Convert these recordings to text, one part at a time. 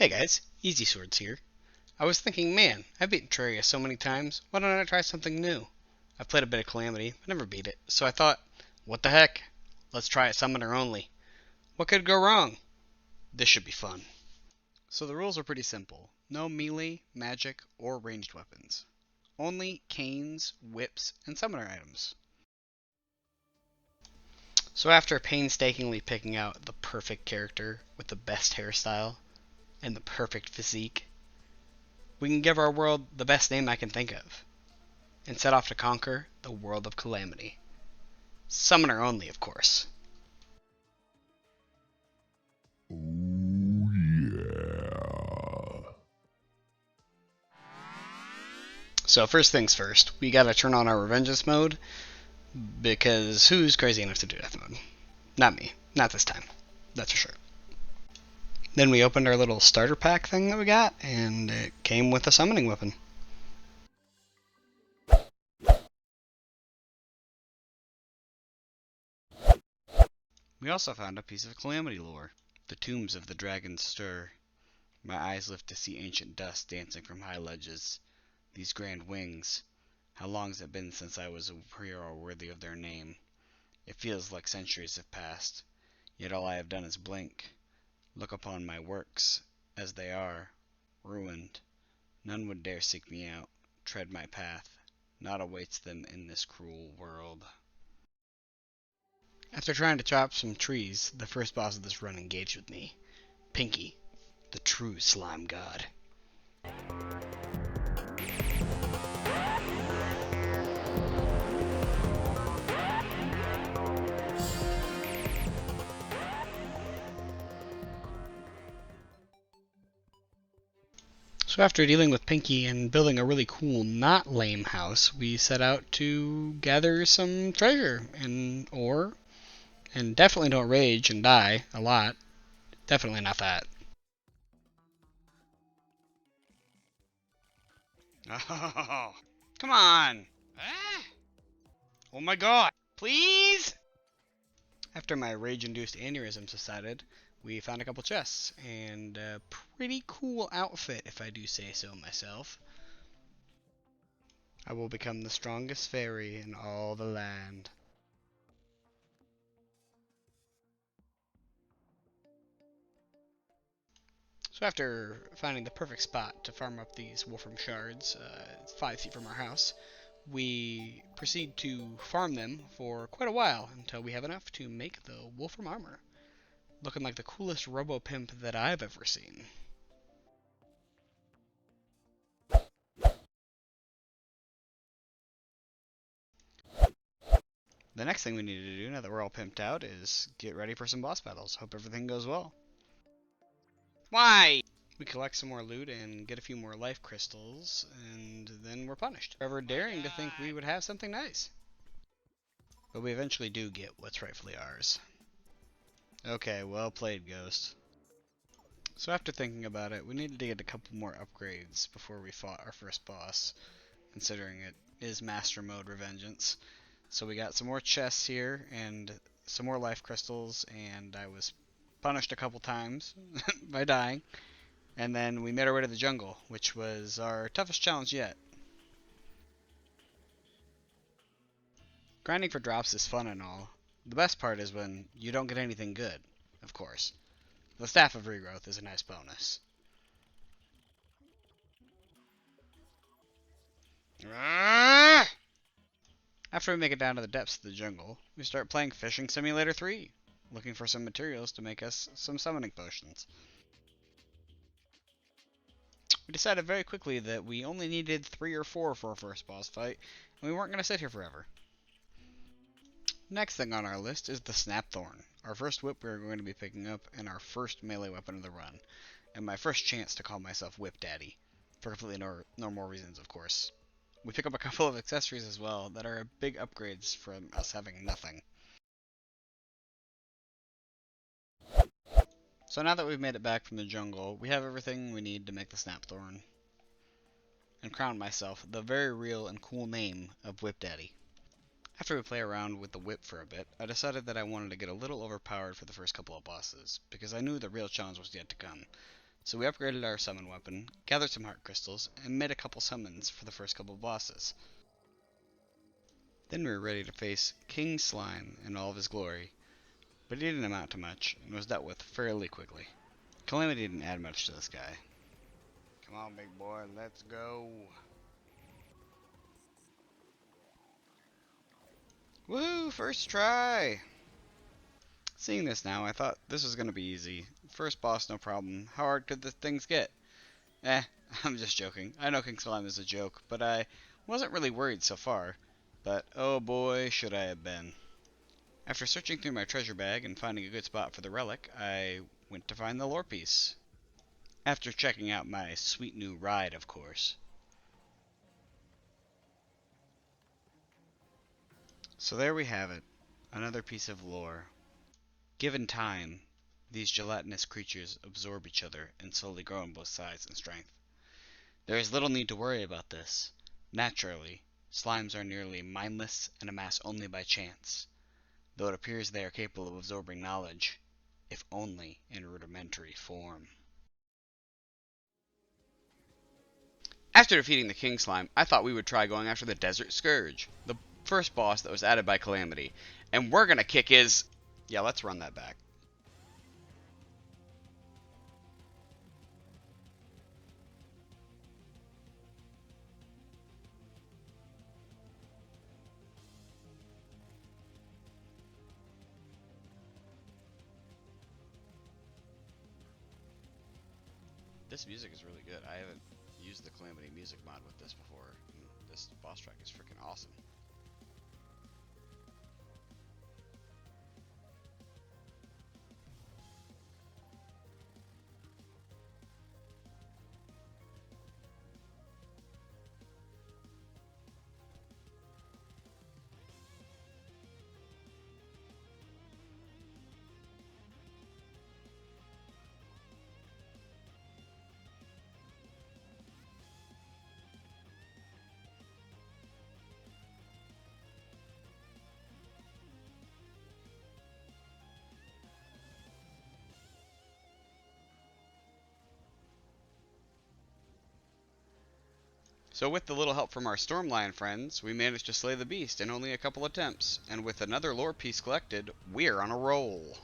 Hey guys, Easy Swords here. I was thinking, man, I've beaten Terraria so many times, why don't I try something new? I've played a bit of Calamity, but never beat it, so I thought, what the heck? Let's try it summoner only. What could go wrong? This should be fun. So the rules are pretty simple. No melee, magic, or ranged weapons. Only canes, whips, and summoner items. So after painstakingly picking out the perfect character with the best hairstyle and the perfect physique, we can give our world the best name I can think of, and set off to conquer the world of Calamity. Summoner only, of course. Oh, yeah. So first things first, we gotta turn on our Revengeance mode, because who's crazy enough to do death mode? Not me. Not this time. That's for sure. Then we opened our little starter pack thing that we got, and it came with a summoning weapon. We also found a piece of Calamity lore. The tombs of the dragons stir. My eyes lift to see ancient dust dancing from high ledges. These grand wings. How long's it been since I was a hero worthy of their name? It feels like centuries have passed, yet all I have done is blink. Look upon my works, as they are, ruined. None would dare seek me out, tread my path. Naught awaits them in this cruel world. After trying to chop some trees, the first boss of this run engaged with me. Pinky, the true slime god. So after dealing with Pinky and building a really cool, not lame house, we set out to gather some treasure and ore. And definitely don't rage and die a lot. Definitely not that. Oh, come on! Ah! Oh my god! Please! After my rage-induced aneurysm subsided, we found a couple chests and a pretty cool outfit, if I do say so myself. I will become the strongest fairy in all the land. So after finding the perfect spot to farm up these Wolfram shards, 5 feet from our house, we proceed to farm them for quite a while until we have enough to make the Wolfram armor. Looking like the coolest robo-pimp that I've ever seen. The next thing we need to do, now that we're all pimped out, is get ready for some boss battles. Hope everything goes well. Why? We collect some more loot and get a few more life crystals, and then we're punished. Ever daring to think we would have something nice. But we eventually do get what's rightfully ours. Okay, well played, Ghost. So after thinking about it, we needed to get a couple more upgrades before we fought our first boss, considering it is Master Mode Revengeance. So we got some more chests here, and some more life crystals, and I was punished a couple times by dying. And then we made our way to the jungle, which was our toughest challenge yet. Grinding for drops is fun and all. The best part is when you don't get anything good, of course. The Staff of Regrowth is a nice bonus. After we make it down to the depths of the jungle, we start playing Fishing Simulator 3, looking for some materials to make us some summoning potions. We decided very quickly that we only needed 3 or 4 for our first boss fight, and we weren't going to sit here forever. Next thing on our list is the Snapthorn, our first whip we're going to be picking up, and our first melee weapon of the run, and my first chance to call myself Whip Daddy, for completely normal reasons, of course. We pick up a couple of accessories as well that are big upgrades from us having nothing. So now that we've made it back from the jungle, we have everything we need to make the Snapthorn, and crown myself the very real and cool name of Whip Daddy. After we play around with the whip for a bit, I decided that I wanted to get a little overpowered for the first couple of bosses, because I knew the real challenge was yet to come. So we upgraded our summon weapon, gathered some heart crystals, and made a couple summons for the first couple bosses. Then we were ready to face King Slime in all of his glory, but he didn't amount to much, and was dealt with fairly quickly. Calamity didn't add much to this guy. Come on, big boy, let's go. Woohoo, first try! Seeing this now, I thought this was going to be easy. First boss, no problem. How hard could the things get? I'm just joking. I know King Slime is a joke, but I wasn't really worried so far. But oh boy, should I have been. After searching through my treasure bag and finding a good spot for the relic, I went to find the lore piece. After checking out my sweet new ride, of course. So there we have it. Another piece of lore. Given time, these gelatinous creatures absorb each other and slowly grow in both size and strength. There is little need to worry about this. Naturally, slimes are nearly mindless and amass only by chance, though it appears they are capable of absorbing knowledge, if only in rudimentary form. After defeating the King Slime, I thought we would try going after the Desert Scourge, the first boss that was added by Calamity, and we're gonna kick his... Yeah, let's run that back. This music is really good. I haven't used the Calamity music mod with this before. This boss track is freaking awesome. So with the little help from our Stormlion friends, we managed to slay the beast in only a couple attempts, and with another lore piece collected, we're on a roll.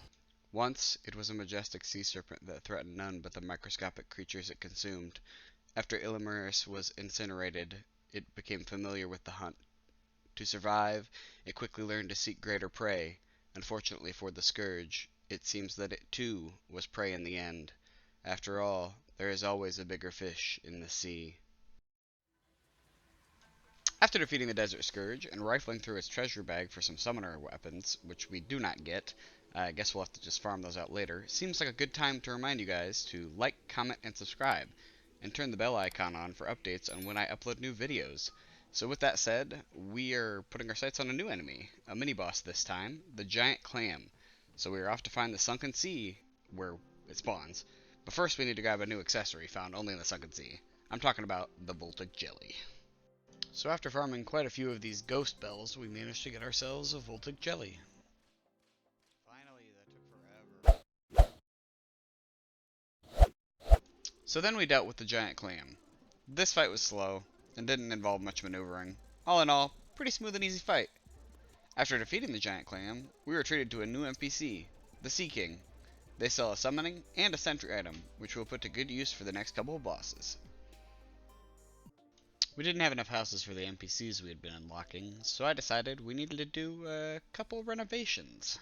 Once, it was a majestic sea serpent that threatened none but the microscopic creatures it consumed. After Illimerus was incinerated, it became familiar with the hunt. To survive, it quickly learned to seek greater prey. Unfortunately for the Scourge, it seems that it too was prey in the end. After all, there is always a bigger fish in the sea. After defeating the Desert Scourge and rifling through its treasure bag for some summoner weapons, which we do not get, I guess we'll have to just farm those out later, seems like a good time to remind you guys to like, comment, and subscribe, and turn the bell icon on for updates on when I upload new videos. So with that said, we are putting our sights on a new enemy, a mini-boss this time, the Giant Clam. So we are off to find the Sunken Sea, where it spawns. But first we need to grab a new accessory found only in the Sunken Sea. I'm talking about the Voltic Jelly. So after farming quite a few of these ghost bells, we managed to get ourselves a Voltic Jelly. Finally, that took forever. So then we dealt with the Giant Clam. This fight was slow, and didn't involve much maneuvering. All in all, pretty smooth and easy fight. After defeating the Giant Clam, we were treated to a new NPC, the Sea King. They sell a summoning and a sentry item, which we'll put to good use for the next couple of bosses. We didn't have enough houses for the NPCs we had been unlocking, so I decided we needed to do a couple renovations.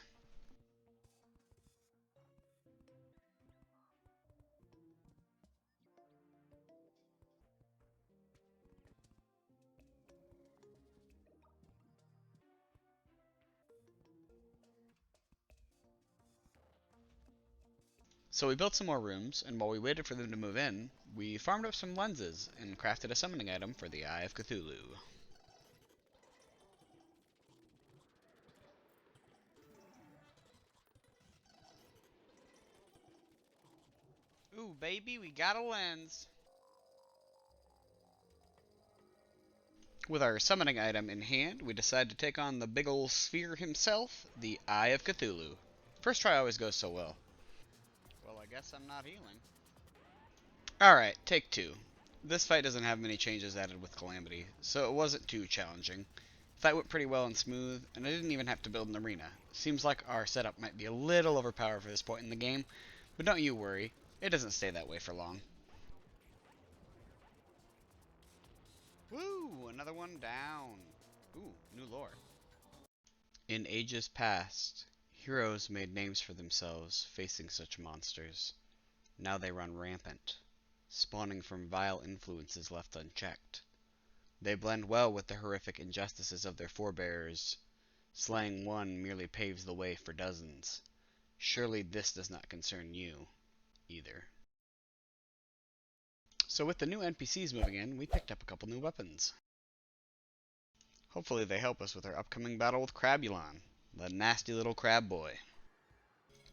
So we built some more rooms, and while we waited for them to move in, we farmed up some lenses and crafted a summoning item for the Eye of Cthulhu. Ooh, baby, we got a lens! With our summoning item in hand, we decided to take on the big ol' sphere himself, the Eye of Cthulhu. First try always goes so well. Well, I guess I'm not healing. Alright, take two. This fight doesn't have many changes added with Calamity, so it wasn't too challenging. The fight went pretty well and smooth, and I didn't even have to build an arena. Seems like our setup might be a little overpowered for this point in the game, but don't you worry, it doesn't stay that way for long. Woo! Another one down. Ooh, new lore. In ages past, heroes made names for themselves facing such monsters. Now they run rampant, spawning from vile influences left unchecked. They blend well with the horrific injustices of their forebears. Slaying one merely paves the way for dozens. Surely this does not concern you, either. So with the new NPCs moving in, we picked up a couple new weapons. Hopefully they help us with our upcoming battle with Crabulon, the nasty little crab boy.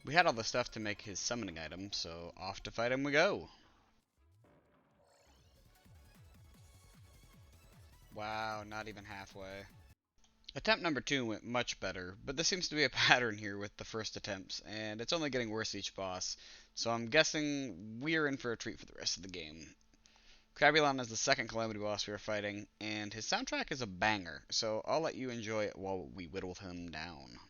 We had all the stuff to make his summoning item, so off to fight him we go. Wow, not even halfway. Attempt number 2 went much better, but there seems to be a pattern here with the first attempts, and it's only getting worse each boss, so I'm guessing we're in for a treat for the rest of the game. Crabulon is the second Calamity boss we are fighting, and his soundtrack is a banger, so I'll let you enjoy it while we whittle him down.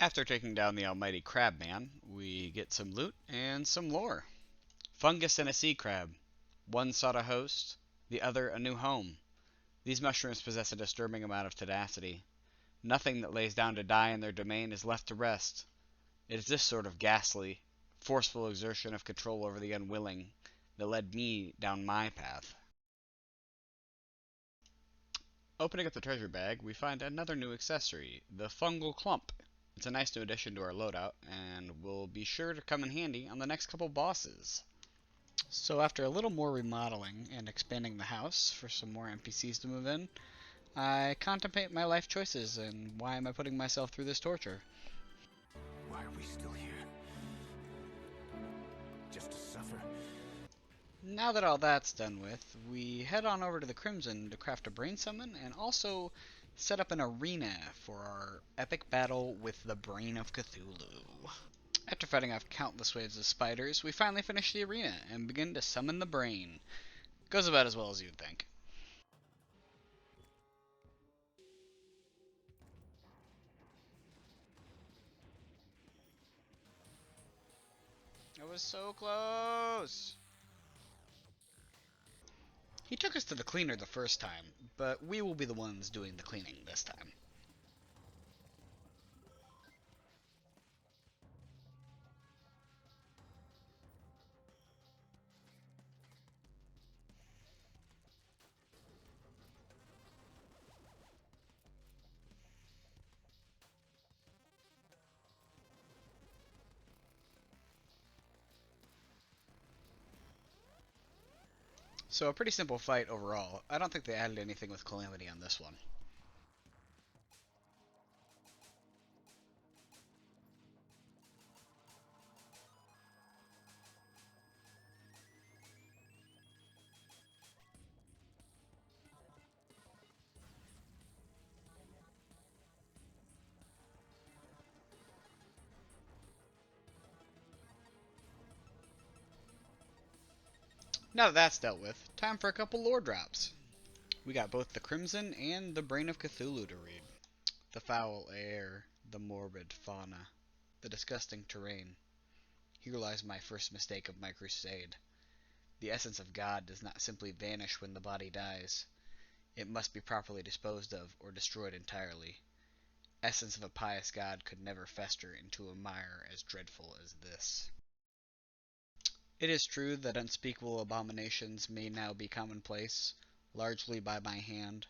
After taking down the almighty Crabman, we get some loot and some lore. Fungus and a sea crab. One sought a host, the other a new home. These mushrooms possess a disturbing amount of tenacity. Nothing that lays down to die in their domain is left to rest. It is this sort of ghastly, forceful exertion of control over the unwilling that led me down my path. Opening up the treasure bag, we find another new accessory, the fungal clump. It's a nice new addition to our loadout, and will be sure to come in handy on the next couple bosses. So after a little more remodeling and expanding the house for some more NPCs to move in, I contemplate my life choices and why am I putting myself through this torture. Why are we still here? Just to suffer? Now that all that's done with, we head on over to the Crimson to craft a brain summon and also set up an arena for our epic battle with the Brain of Cthulhu. After fighting off countless waves of spiders, we finally finish the arena and begin to summon the brain. Goes about as well as you'd think. It was so close! He took us to the cleaner the first time, but we will be the ones doing the cleaning this time. So a pretty simple fight overall. I don't think they added anything with Calamity on this one. Now that that's dealt with, time for a couple lore drops. We got both the Crimson and the Brain of Cthulhu to read. The foul air, the morbid fauna, the disgusting terrain. Here lies my first mistake of my crusade. The essence of God does not simply vanish when the body dies. It must be properly disposed of or destroyed entirely. Essence of a pious God could never fester into a mire as dreadful as this. It is true that unspeakable abominations may now be commonplace, largely by my hand.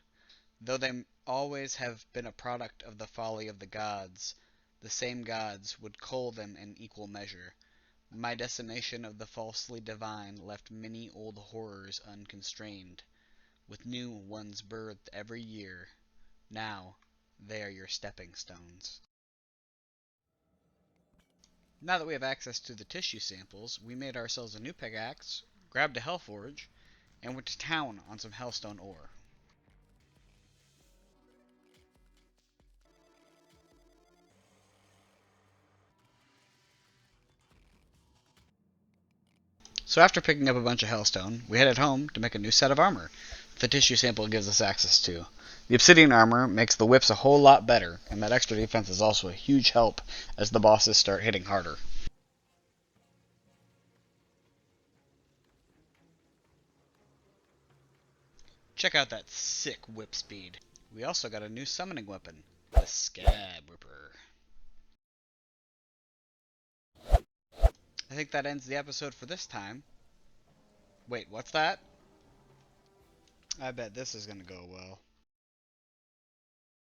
Though they always have been a product of the folly of the same gods would cull them in equal measure. My decimation of the falsely divine left many old horrors unconstrained, with new ones birthed every year. Now, they are your stepping stones. Now that we have access to the tissue samples, we made ourselves a new pickaxe, grabbed a hellforge, and went to town on some hellstone ore. So after picking up a bunch of hellstone, we headed home to make a new set of armor the tissue sample gives us access to. The obsidian armor makes the whips a whole lot better, and that extra defense is also a huge help as the bosses start hitting harder. Check out that sick whip speed. We also got a new summoning weapon, the Scab Ripper. I think that ends the episode for this time. Wait, what's that? I bet this is gonna go well.